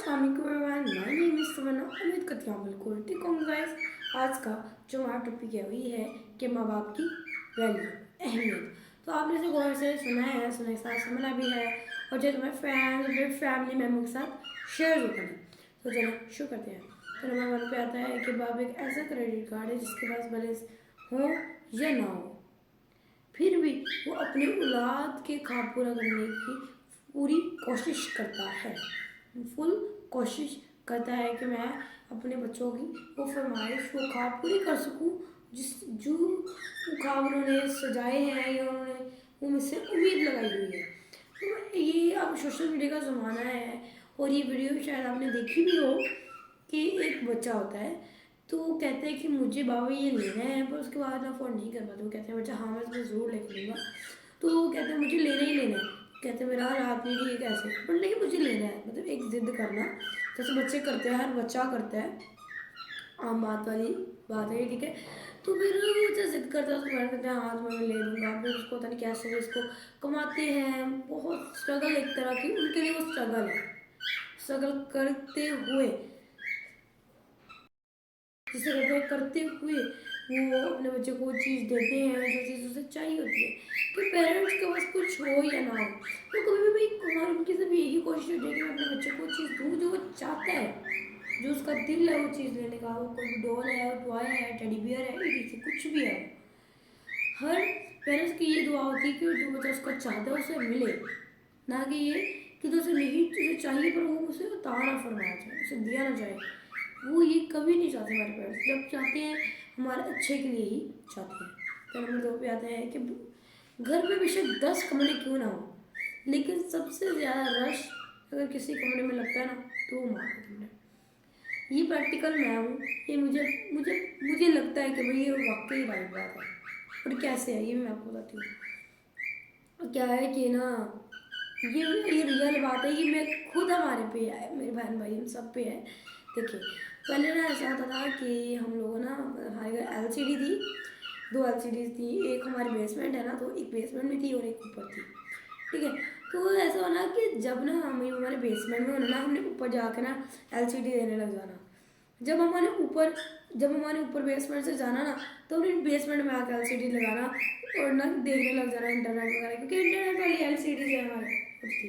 अस्सलाम वालेकुम everyone, my name is तमन्ना। उम्मीद करती हूँ बिल्कुल ठीक होंगे गाइस। आज का जो हमारा टॉपिक है वही है कि माँ बाप की वैल्यू, अहमियत। तो आपने इसे गौर से सुना है, सुनने के साथ समझना भी है और जो तुम्हारे फ्रेंड्स और फैमिली मेम्बर के साथ शेयर भी करना। तो चलो शुरू करते हैं। तो नंबर 1 पे आता है कि बाप एक ऐसा क्रेडिट कार्ड है जिसके पास बैलेंस हो या ना हो, फिर भी वो अपनी औलाद के ख्वाब पूरा करने की पूरी कोशिश करता है। फुल कोशिश करता है कि मैं अपने बच्चों की वो फरमाइश, वो ख्वाब पूरी कर सकूं जिस जो ख्वाब उन्होंने सजाए हैं या उन्होंने वो मुझसे उम्मीद लगाई हुई है। तो ये अब सोशल मीडिया का ज़माना है और ये वीडियो शायद आपने देखी भी हो कि एक बच्चा होता है तो वो कहते हैं कि मुझे बाबा ये लेना है, पर उसके बाद अफोर्ड नहीं कर पाते। वो कहते हैं बच्चा हाँ मैं तुम्हें ज़रूर लेके दूँगा, तो वो कहते हैं मुझे लेना ही लेना है। कहते हैं मेरा हालात नहीं ठीक ऐसे, पर लेकिन मुझे लेना है। मतलब एक ज़िद करना जैसे बच्चे करते हैं, हर बच्चा करता है, आम बात वाली बात है, ठीक है। तो फिर वो जो जिद करता है उसको घर करते हैं हाँ तो मैं ले लूँगा। फिर उसको पता नहीं कैसे इसको कमाते हैं, बहुत स्ट्रगल एक तरह की उनके लिए वो स्ट्रगल है। स्ट्रगल करते हुए जिसे करते हुए वो अपने बच्चे को चीज़ देते हैं जो चीज़ उसे चाहिए होती है। कि पेरेंट्स के पास कुछ हो या ना हो, तो कभी भी हमारी उनकी सिर्फ यही कोशिश होती है कि मैं अपने बच्चे को चीज़ दूँ जो वो चाहता है, जो उसका दिल है वो चीज़ लेने का। वो कोई डॉल है, टॉय है, टेडी बियर है, ये कुछ भी है। हर पेरेंट्स की ये दुआ होती है कि जो बच्चा उसका चाहता है उसे मिले, ना कि ये कि तो उसे नहीं तुझे चाहिए पर वो उसे उतारा फरमाया जाए, उसे दिया ना जाए। वो ये कभी नहीं चाहते हमारे पेरेंट्स। जब चाहते हैं हमारे अच्छे के लिए ही चाहते हैं। तो नंबर 2 पे आता है कि घर में बेशक 10 कमरे क्यों ना हो, लेकिन सबसे ज़्यादा रश अगर किसी कमरे में लगता है ना तो वो माँ का कमरा है। ये प्रैक्टिकल मैं हूँ, ये मुझे मुझे मुझे लगता है कि भाई ये वाकई राइट बात है। और कैसे है ये मैं आपको बताती हूँ। क्या है कि ना ये रियल बात है, ये मैं खुद हमारे पे है, मेरे बहन भाई हम सब पे है। देखिए पहले ना ऐसा होता था कि हम लोगों ना हमारे घर एलसीडी थी, 2 एलसीडीज थी। एक हमारे बेसमेंट है ना, तो एक बेसमेंट में थी और एक ऊपर थी, ठीक है। तो ऐसा होना कि जब ना हमारे बेसमेंट में होना ना, हमने ऊपर जाकर ना एलसीडी देने लग जाना। जब हमारे ऊपर बेसमेंट से जाना ना, तो हमने बेसमेंट में आकर एलसीडी लगाना और ना देखने लग जाना इंटरनेट वगैरह, क्योंकि इंटरनेट वाली एलसीडी जो है हमारे कुछ थी।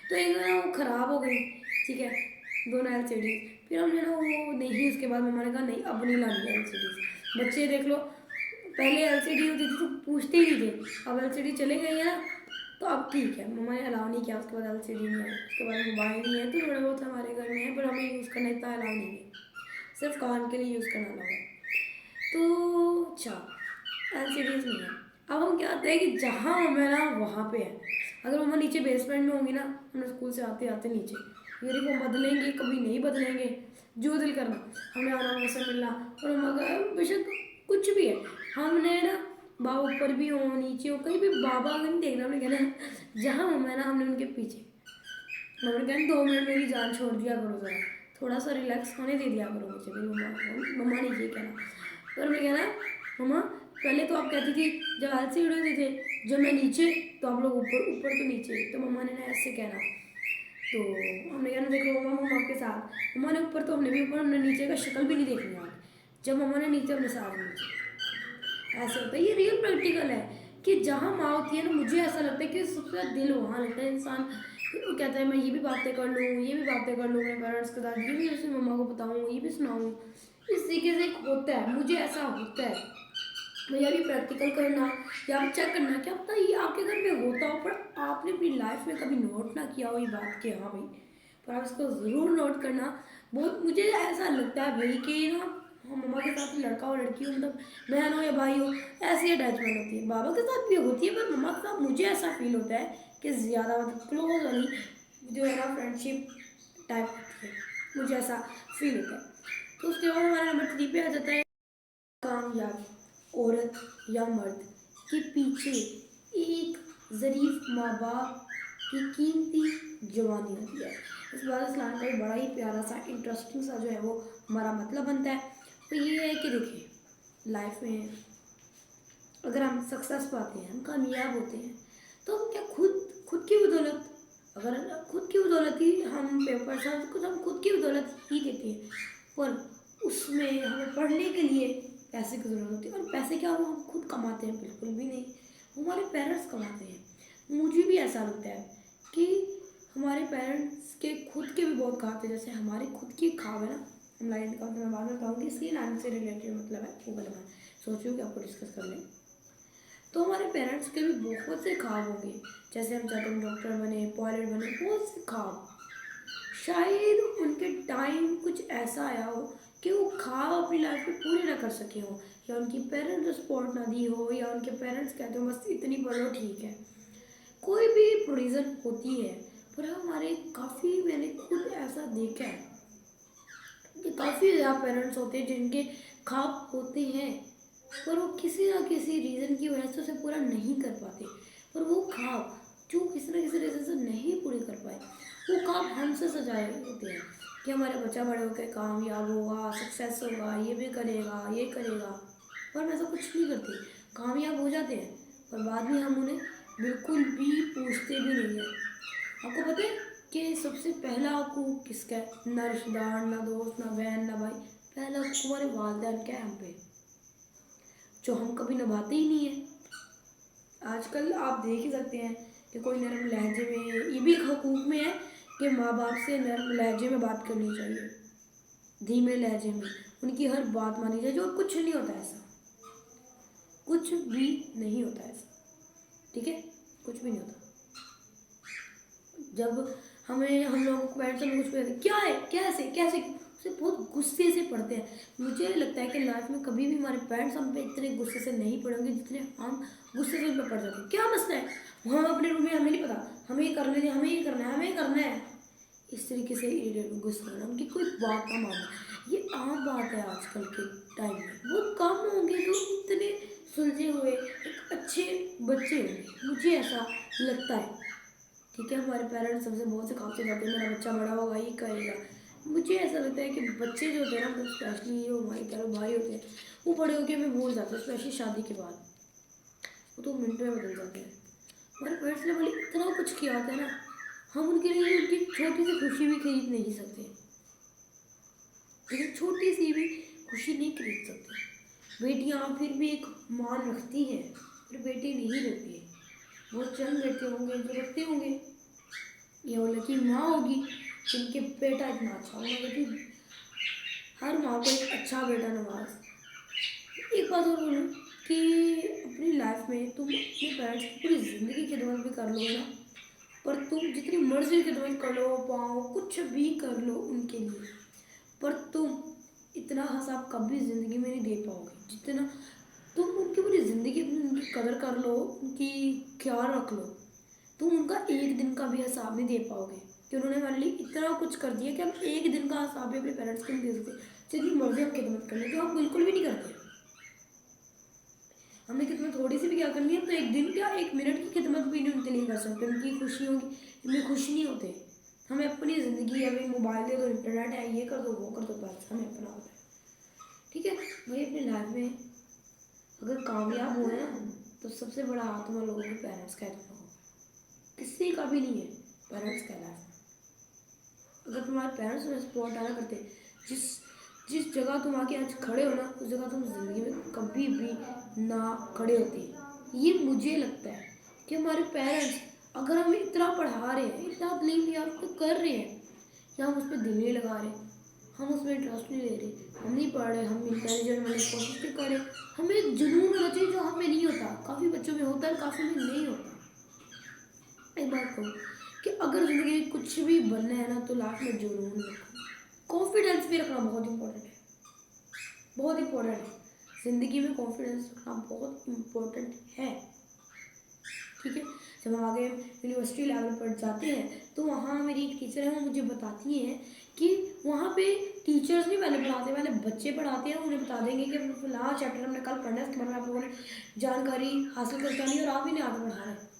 तो एक ना वो ख़राब हो गई, ठीक है, दोनों एलसीडी। फिर हमने ना वो नहीं, उसके बाद मम्मा ने कहा नहीं अब नहीं लानी एलसीडी। बच्चे देख लो, पहले एलसीडी होती थी तो पूछते ही नहीं थे, अब एलसीडी चले गई है ना तो अब ठीक है। मम्मा ने अलाउ नहीं किया, उसके बाद एलसीडी नहीं है, उसके बाद मोबाइल नहीं है। तो थोड़ा बहुत हमारे घर में है पर हमें यूज़ करना इतना अलाउ नहीं है, सिर्फ काम के लिए यूज़ करना अलाउ है। तो अच्छा एलसीडीज नहीं है। अब हम क्या आते हैं कि जहाँ मम्मा है ना वहाँ पे है। अगर मम्मा नीचे बेसमेंट में होंगी ना, हमने स्कूल से आते आते नीचे यूनिफॉर्म बदलेंगे, कभी नहीं बदलेंगे, जो दिल करना हमें आना मम्मा से मिलना। और मम्मा का बेशक कुछ भी है, हमने ना बाबा ऊपर भी हो नीचे हो कहीं भी बाबा अगर नहीं देखना, हमने कहना जहाँ मम्मा है ना हमने उनके पीछे। मम्मा ने कहना 2 मिनट मेरी जान छोड़ दिया करो ज़रा, थोड़ा सा रिलैक्स होने दे दिया करो मुझे। मेरी मम्मा ने ये कहना। पर मैं कहना मम्मा पहले तो आप कहती थी जब एलसीडी होते थे, जब मैं नीचे तो आप लोग ऊपर, ऊपर तो नीचे। तो मम्मा ने ना ऐसे कहना, तो हमने कहना देखो मम्मा मम्मा के साथ, मम्मा ने ऊपर तो हमने भी ऊपर, हमने नीचे का शक्ल भी नहीं देखनी है। जब मम्मा ने नीचे हमने साथ नीचे, ऐसे होता है। ये रियल प्रैक्टिकल है कि जहाँ माँ होती है ना, मुझे ऐसा लगता है कि सबसे ज़्यादा दिल वहाँ लगता है। इंसान वो कहता है मैं ये भी बातें कर लूँ, ये भी बातें कर लूँ अपने पेरेंट्स के साथ, ये भी उसे मम्मा को बताऊँ, ये भी सुनाऊँ। इस तरीके से एक होता है, मुझे ऐसा होता है। भैया भी प्रैक्टिकल करना या आप चेक करना, क्या पता ये आपके घर में होता हो पर आपने अपनी लाइफ में कभी नोट ना किया हो ये बात कि हाँ भाई, पर आप इसको ज़रूर नोट करना। बहुत मुझे ऐसा लगता है भाई कि ना हाँ, मम्मा के साथ लड़का और लड़की हो, मतलब बहन हो या भाई हो, ऐसी अटैचमेंट होती है। बाबा के साथ भी होती है पर मम्मा के साथ मुझे ऐसा फील होता है कि ज़्यादा मतलब क्लोज वाली जो है ना फ्रेंडशिप टाइप होती है, मुझे ऐसा फील होता है। तो उसके बाद हमारा नंबर 3 पे आ जाता है कामयाब औरत या मर्द के पीछे एक ज़रीफ माँ बाप की कीमती जवानी होती है। इस बार इस्लाम का एक बड़ा ही प्यारा सा इंटरेस्टिंग सा जो है वो हमारा मतलब बनता है। तो ये है कि देखिए लाइफ में अगर हम सक्सेस पाते हैं, हम कामयाब होते हैं, तो हम क्या खुद खुद की बदौलत अगर खुद की बदौलत ही हम पेपर सब कुछ हम खुद की बदौलत ही देते हैं, पर उसमें हमें पढ़ने के लिए पैसे की ज़रूरत होती है। और पैसे क्या हम खुद कमाते हैं? बिल्कुल भी नहीं, हमारे पेरेंट्स कमाते हैं। मुझे भी ऐसा लगता है कि हमारे पेरेंट्स के खुद के भी बहुत ख्वाब थे, जैसे हमारे खुद की ख्वाब है ना, हम लाइन का मैं बाद में बताऊँगी, इसलिए लाइन से रिलेटेड मतलब है वो वाला मैं सोच रही हूँ कि आपको डिस्कस कर लें। तो हमारे पेरेंट्स के भी बहुत से ख्वाब होंगे, जैसे हम चाहते हैं डॉक्टर बने, पायलट बने, बहुत से ख्वाब। शायद उनके टाइम कुछ ऐसा आया हो कि वो ख्वाब अपनी लाइफ में पूरे ना कर सके हो, या उनकी पेरेंट्स सपोर्ट ना दी हो, या उनके पेरेंट्स कहते हो बस इतनी पढ़ लो ठीक है। कोई भी रीज़न होती है, पर हमारे काफ़ी मैंने खुद ऐसा देखा है कि काफ़ी ज़्यादा पेरेंट्स होते हैं जिनके ख्वाब होते हैं, पर वो किसी ना किसी रीज़न की वजह से उसे पूरा नहीं कर पाते। पर वो ख्वाब जो किसी ना किसी रीज़न से नहीं पूरे कर पाए, वो ख्वाब हमसे सजाए होते हैं कि हमारा बच्चा बड़े होकर कामयाब होगा, सक्सेस होगा, ये भी करेगा, ये करेगा। पर हम ऐसा कुछ नहीं करते, कामयाब हो जाते हैं पर बाद में हम उन्हें बिल्कुल भी पूछते भी नहीं हैं। आपको पता है कि सबसे पहला हकूक किसका है? ना रिश्तेदार, ना दोस्त, ना बहन, ना भाई। पहला हकूक हमारे वालिदैन का है हम पे, जो हम कभी निभाते ही नहीं है। आजकल आप देख ही सकते हैं कि कोई नरम लहजे में, ये भी एक हकूक में है कि माँ बाप से नरम लहजे में बात करनी चाहिए, धीमे लहजे में उनकी हर बात मानी जाए। जो कुछ नहीं होता ऐसा, कुछ भी नहीं होता ऐसा, ठीक है, कुछ भी नहीं होता। जब हम लोगों को पेरेंट्स हमें कुछ कहते क्या है, कैसे कैसे, उसे बहुत गुस्से से पढ़ते हैं। मुझे लगता है कि लाइफ में कभी भी हमारे पेरेंट्स हम पे इतने गुस्से से नहीं पढ़ेंगे जितने हम गुस्से से उन पर पढ़ जाते हैं। क्या मसला है, हम अपने रूम में, हमें नहीं पता, हमें ये करने दें, हमें ये करना है, हमें ये करना है, इस तरीके से गुस्सा करना, उनकी कोई बात ना मानना, ये आम बात है आजकल के टाइम में। बहुत कम होंगे जो इतने सुलझे हुए एक अच्छे बच्चे होंगे, मुझे ऐसा लगता है। ठीक है, हमारे पेरेंट्स सबसे बहुत से काम से जाते हैं, मेरा बच्चा बड़ा होगा ये करेगा। मुझे ऐसा लगता है कि बच्चे जो होते हैं ना, स्पेशली जो हमारे कह लो भाई होते हैं, वो बड़े होकर हमें भूल जाते हैं, स्पेशली शादी के बाद वो तो मिनट में बदल जाते हैं। हमारे पेरेंट्स ने बोले इतना कुछ किया होता है ना, हम उनके लिए उनकी छोटी सी खुशी भी खरीद नहीं सकते, लेकिन छोटी सी भी खुशी नहीं खरीद सकते। बेटियाँ फिर भी एक मान रखती हैं, फिर बेटी नहीं रखती है। बहुत चंद बेटे होंगे जो रखते होंगे, ये वो लकी माँ होगी जिनके बेटा इतना अच्छा होगा, लेकिन हर माँ को एक अच्छा बेटा नवाज। एक बात और बोलूँ कि अपनी लाइफ में तुम अपने पेरेंट्स की पूरी ज़िंदगी खिदमत भी कर लो ना, पर तुम जितनी मर्जी खिदमत कर लो, पाओ कुछ भी कर लो उनके लिए, पर तुम इतना हिसाब कभी ज़िंदगी में नहीं दे पाओगे जितना तुम उनकी पूरी ज़िंदगी उनकी कदर कर लो, उनकी ख्याल रख लो, तुम उनका एक दिन का भी हिसाब नहीं दे पाओगे कि उन्होंने हमारे लिए इतना कुछ कर दिया कि हम एक दिन का हिसाब भी अपने पेरेंट्स को नहीं दे सकते। जितनी मर्जी हम खिदमत कर लें, जो हम बिल्कुल भी नहीं करते। हमने खिदमत थोड़ी सी भी क्या करनी है, तो एक दिन क्या एक मिनट की खिदमत भी नहीं उनके लिए कर सकते, उनकी खुशियों की इनमें खुश नहीं होते। हमें अपनी ज़िंदगी, अभी मोबाइल दे दो, इंटरनेट है, ये कर दो, वो कर दो, बस हमें अपना होता है। ठीक है भाई, अपनी लाइफ में अगर कामयाब हुए ना, तो सबसे बड़ा हाथ तुम लोगों के पेरेंट्स का है, किसी का भी नहीं है, पेरेंट्स का है। अगर तुम्हारे पेरेंट्स तुम्हें सपोर्ट ना करते, जिस जिस जगह तुम आके आज खड़े हो ना, उस जगह तुम ज़िंदगी में कभी भी ना खड़े होते। ये मुझे लगता है कि हमारे पेरेंट्स अगर हमें इतना पढ़ा रहे हैं, इतना तालीम याफ्ता कर रहे हैं, या हम उस पर दिल नहीं लगा रहे, हम उसमें इंटरेस्ट नहीं ले रहे, हम नहीं पढ़ रहे, हम इंटेलिजेंट बनने की कोशिश नहीं कर रहे, हमें एक जुनून होना चाहिए जो हमें नहीं होता। काफ़ी बच्चों में होता है, काफ़ी में नहीं होता। एक बात कहूँ कि अगर ज़िंदगी में कुछ भी बनना है ना, तो लाइफ में जुनून रखो, कॉन्फिडेंस भी रखना बहुत इंपॉर्टेंट है, बहुत इंपॉर्टेंट है। ज़िंदगी में कॉन्फिडेंस रखना बहुत इंपॉर्टेंट है। ठीक है, जब हम आगे यूनिवर्सिटी लेवल पर जाते हैं, तो वहाँ मेरी एक टीचर है, वो मुझे बताती हैं कि वहाँ पे टीचर्स नहीं पहले पढ़ाते, पहले बच्चे पढ़ाते हैं। उन्हें बता देंगे कि फिलहाल चैप्टर हमने कल पढ़ना है, इसके बारे में आप लोगों ने जानकारी हासिल करके आनी है और आप ही ने आगे बढ़ाना है।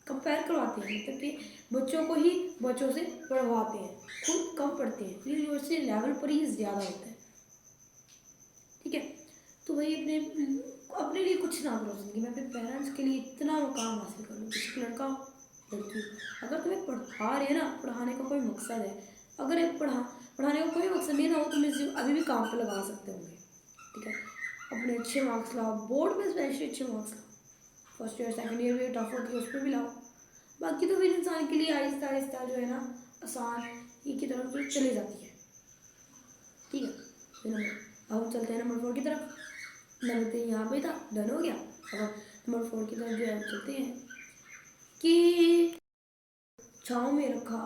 कंपेयर करवाते हैं, मतलब कि बच्चों को ही बच्चों से पढ़वाते हैं, खुद कम पढ़ते हैं, यूनिवर्सिटी लेवल पर ही ज़्यादा होता है। ठीक है, तो वही अपने लिए कुछ ना करो ज़िंदगी में, अपने पेरेंट्स के लिए इतना मुकाम हासिल करो। किसी लड़का लड़की, अगर तुम्हें पढ़ा रहे हैं ना, पढ़ाने का कोई मकसद है, अगर पढ़ाने का कोई मकसद नहीं ना हो, तुम इसे अभी भी काम पे लगा सकते होंगे, ठीक है। अपने अच्छे मार्क्स लाओ, बोर्ड में स्पेशली अच्छे मार्क्स लाओ, फर्स्ट ईयर सेकंड ईयर भी टफ होती है, उस पर भी लाओ। बाकी तो फिर इंसान के लिए आहिस्ता आहिस्ता जो है ना आसान ही की तरफ जो चली जाती है, ठीक है। फिर अब हम चलते हैं नंबर 4 की तरफ। नंबर 3 यहाँ पे था, डन हो गया। अब नंबर 4 की तरफ जो है चलते हैं कि छाँव में रखा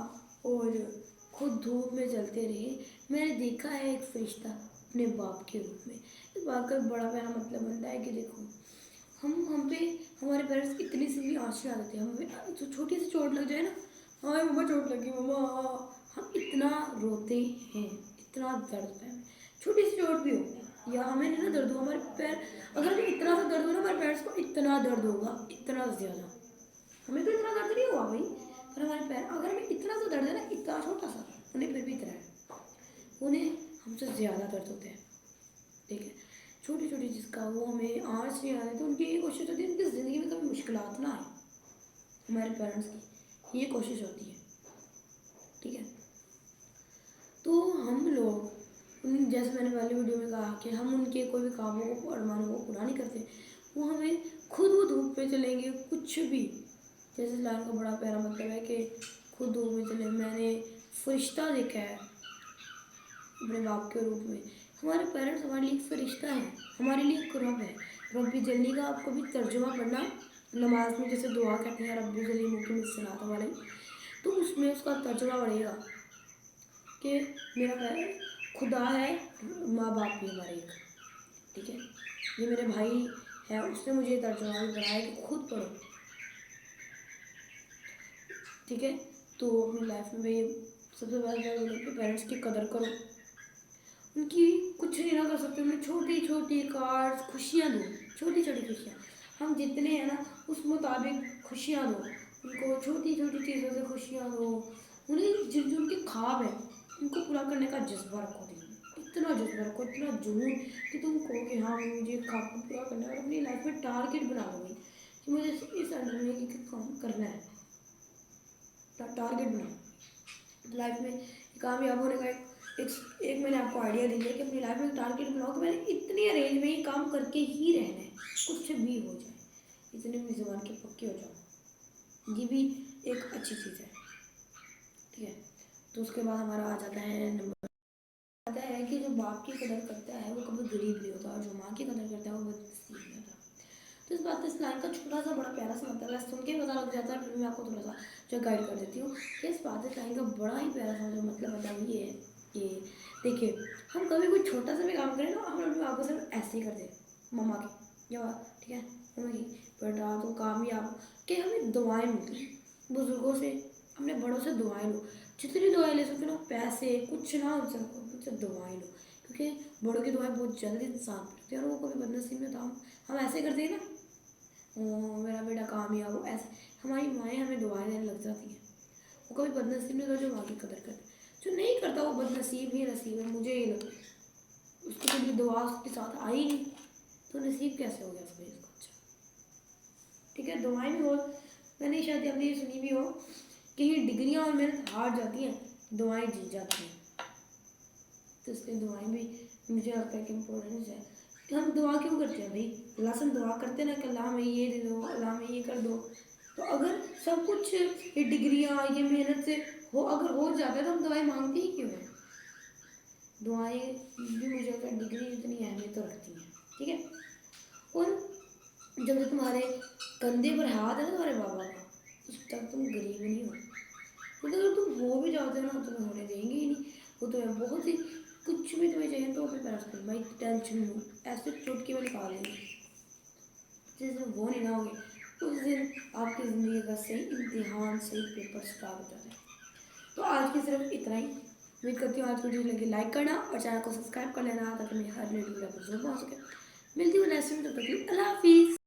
और खुद धूप में चलते रहे। मैंने देखा है एक फरिश्ता अपने बाप के रूप में। इस बात का बड़ा प्यारा मतलब बनता है कि देखो हम पे हमारे पेरेंट्स इतनी सी भी आँच ला देते हैं, हमें तो छोटी सी चोट लग जाए ना, हाँ मम्मा चोट लगी मम्मा, हम इतना रोते हैं, इतना दर्द होता है, छोटी सी चोट भी हो या हमें नहीं ना दर्द हो, हमारे पैर अगर हमें इतना सा दर्द हो ना, हमारे पेरेंट्स को इतना दर्द होगा, इतना ज़्यादा। हमें तो इतना दर्द नहीं हुआ भाई, पर हमारे पैर अगर हमें इतना सा दर्द है ना, इतना छोटा सा, उन्हें फिर भी इतना है, उन्हें हमसे ज़्यादा दर्द होते हैं, ठीक है। छोटी छोटी चीज़ का वो हमें आज नहीं आने, तो उनकी ये कोशिश होती है उनकी ज़िंदगी में कभी मुश्किलात ना आए, हमारे पेरेंट्स की ये कोशिश होती है, ठीक है। तो हम लोग जैसे मैंने पहले वीडियो में कहा कि हम उनके कोई भी कामों को अरमानों को पूरा नहीं करते, वो हमें खुद वो धूप पे चलेंगे कुछ भी, जैसे लाइन का बड़ा प्यारा मतलब है कि खुद धूप में चले। मैंने फरिश्ता देखा है अपने बाप के रूप में। हमारे पेरेंट्स हमारे लिए एक फरिश्ता है, हमारे लिए एक रब है। रब्बी जल्ली का आपको भी तर्जुमा पढ़ना नमाज में, जैसे दुआ कहते हैं रब्बी जल्ली मुकीम सलात वाले, तो उसमें उसका तर्जुमा पड़ेगा कि मेरा खुदा है, माँ बाप भी हमारे एक, ठीक है। ये मेरे भाई है, उसने मुझे तर्जुमा भी पढ़ाया कि खुद पढ़ो, ठीक है। तो अपनी लाइफ में भाई सबसे पहले पेरेंट्स की कदर करो, उनकी कुछ नहीं ना कर सकते, उन्हें छोटी छोटी कार्ड्स खुशियाँ दो, छोटी छोटी खुशियाँ, हम जितने हैं ना उस मुताबिक खुशियाँ दो उनको, छोटी छोटी चीज़ों से खुशियाँ दो उन्हें, जिन जो उनके ख्वाब है उनको पूरा करने का जज्बा रखो दिल में, इतना जज्बा रखो, इतना जुनून कि तुम कहो कि हाँ मुझे ख्वाब को पूरा करना है, और अपनी लाइफ में टारगेट बना लो भाई कि मुझे इस अंडर में एक काम करना है, टारगेट बनाओ लाइफ में कामयाब होने का। एक मैंने आपको आइडिया दी है कि अपनी लाइफ में टारगेट बनाओ कि मैंने इतनी रेंज में ही काम करके ही रहना है, कुछ भी हो जाए, इतने में ज़ुबान के पक्के हो जाओ, ये भी एक अच्छी चीज़ है, ठीक है। तो उसके बाद हमारा आ जाता है नंबर, आता है कि जो बाप की कदर करता है वो कभी गरीब नहीं होता, और जो माँ की कदर करता है वो बदनसीब नहीं होता। तो इस बात से इस लाइन का छोटा सा बड़ा प्यारा सा मतलब है, सुन के पता लग जाता है, फिर मैं आपको थोड़ा सा जो गाइड कर देती हूँ कि इस बात इस लाइन का बड़ा ही प्यारा सा जो मतलब होता है ये है कि देखिए हम कभी कोई छोटा सा भी काम करें ना, हम अपनी माँ को सिर्फ ऐसे ही करते हैं, मम्मा की या ठीक है मम्मा की बेटा तो कामयाब, कि हमें दुआएं मिलती हैं बुजुर्गों से, अपने बड़ों से दुआएं लो, जितनी दुआएं ले सकते हो ना, पैसे कुछ ना उनसे दुआएं लो, क्योंकि बड़ों की दुआएं बहुत जल्दी इंसान करते हैं, और वो कभी बदनसीब में था हम ऐसे करते हैं ना, मेरा बेटा कामयाब हो, ऐसे हमारी माएँ हमें दुआएं देने लग जाती हैं। वो कभी बदनसीब नहीं होता जो माँ की कदर करता, जो नहीं करता वो बदनसीब ही नसीब है, मुझे ये लगता है। उसकी कभी दुआ उसके साथ आई नहीं तो नसीब कैसे हो गया उसका इसको, अच्छा ठीक है। दुआएं भी बहुत, मैंने शायद आपने ये सुनी भी हो कि ये डिग्रियाँ और मेहनत हार जाती हैं, दुआएं जीत जाती हैं, तो इसलिए दुआएं भी मुझे लगता है कि इम्पोर्टेंस है। कि हम दुआ क्यों करते हैं भाई, अल्लाह से हम दुआ करते हैं ना कि अल्लाह हमें ये दे दो, अल्लाह हमें ये कर दो, तो अगर सब कुछ ये डिग्रियाँ ये मेहनत से हो, अगर हो जाता है तो हम दुआएं मांगते ही क्यों हैं। दुआएं भी मुझे लगता है डिग्री इतनी अहमियत तो रखती हैं, ठीक है। और जब तक तुम्हारे कंधे पर हाथ है ना तुम्हारे बाबा का, उस तक तुम गरीब नहीं हो, क्योंकि अगर तुम हो भी जाते हो ना तुम्हें होने देंगे ही नहीं, वो तुम्हें बहुत ही कुछ भी तुम्हें चाहिए तो अपने पैर पर भाई टेंशन लो, ऐसे चुटकी में निकाल लेंगे, जिस दिन वो नहीं ना होंगे उस दिन आपकी ज़िंदगी का सही इम्तिहान सही पेपर स्टार्ट हो जाता है। तो आज की सिर्फ इतना ही, उम्मीद करती हूँ आज वीडियो लगी लाइक करना और चैनल को सब्सक्राइब कर लेना ताकि मेरी हर वीडियो आपको जरूर पहुँच सके। मिलती हूँ नेक्स्ट में, तब तक के लिए अल्लाह हाफिज़।